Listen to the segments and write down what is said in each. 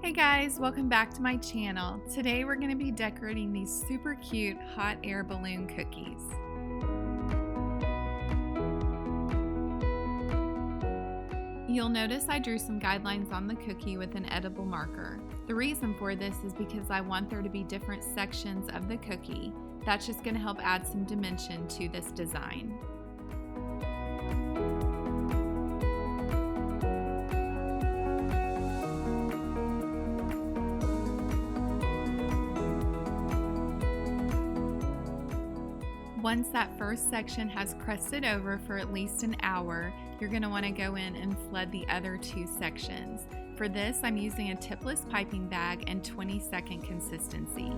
Hey guys, welcome back to my channel. Today we're going to be decorating these super cute hot air balloon cookies. You'll notice I drew some guidelines on the cookie with an edible marker. The reason for this is because I want there to be different sections of the cookie. That's just going to help add some dimension to this design. Once that first section has crusted over for at least an hour, you're going to want to go in and flood the other two sections. For this, I'm using a tipless piping bag and 20-second consistency.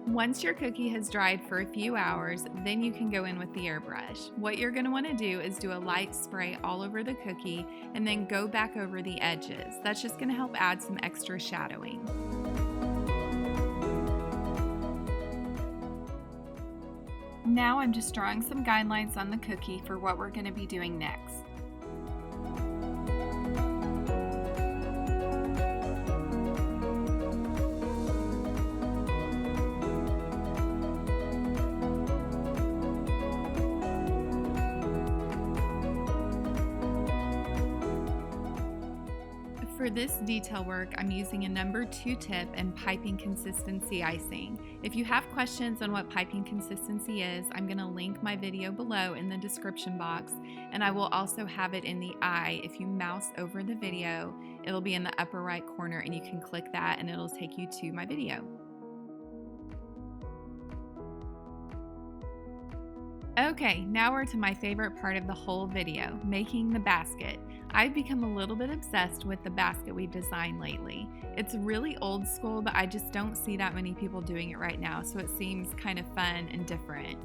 Once your cookie has dried for a few hours, then you can go in with the airbrush. What you're going to want to do is do a light spray all over the cookie and then go back over the edges. That's just going to help add some extra shadowing. Now I'm just drawing some guidelines on the cookie for what we're going to be doing next. For this detail work, I'm using a number 2 tip and piping consistency icing. If you have questions on what piping consistency is, I'm going to link my video below in the description box, and I will also have it in the eye. If you mouse over the video, it'll be in the upper right corner and you can click that and it'll take you to my video. Okay, now we're to my favorite part of the whole video, making the basket. I've become a little bit obsessed with the basket we've designed lately. It's really old school, but I just don't see that many people doing it right now, so it seems kind of fun and different.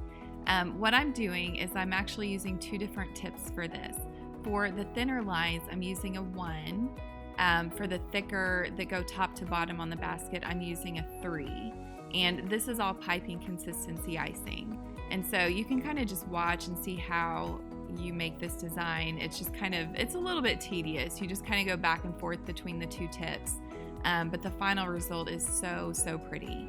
What I'm doing is I'm actually using 2 different tips for this. For the thinner lines, I'm using a 1. For the thicker that go top to bottom on the basket, I'm using a 3. And this is all piping consistency icing. And so you can kind of just watch and see how you make this design. It's just it's a little bit tedious. You just kind of go back and forth between the 2 tips. But the final result is so pretty.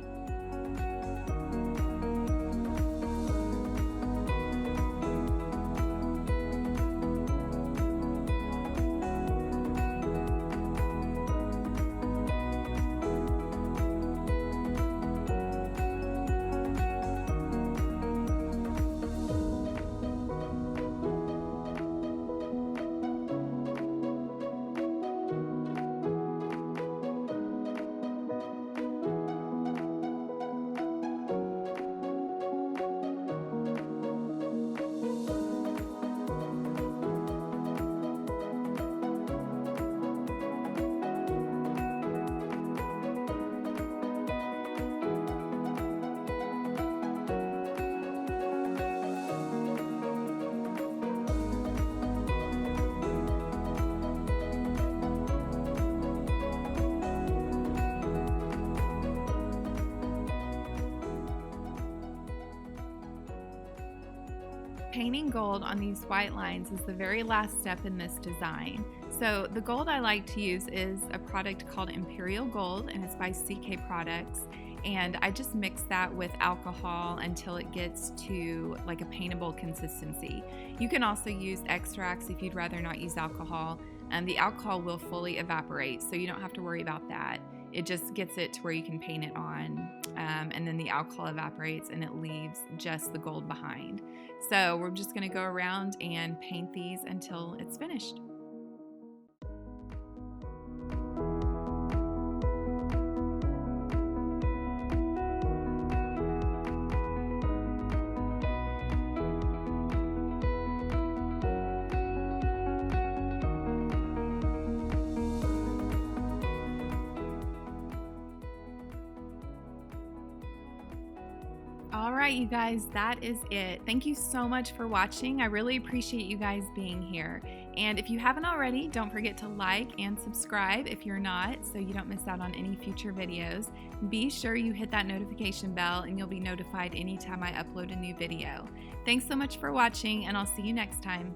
Painting gold on these white lines is the very last step in this design. So the gold I like to use is a product called Imperial Gold, and it's by CK Products. And I just mix that with alcohol until it gets to like a paintable consistency. You can also use extracts if you'd rather not use alcohol. The alcohol will fully evaporate, so you don't have to worry about that. It just gets it to where you can paint it on, and then the alcohol evaporates and it leaves just the gold behind. So we're just going to go around and paint these until it's finished. All right, you guys, that is it. Thank you so much for watching. I really appreciate you guys being here. And if you haven't already, don't forget to like and subscribe if you're not, so you don't miss out on any future videos. Be sure you hit that notification bell and you'll be notified anytime I upload a new video. Thanks so much for watching, and I'll see you next time.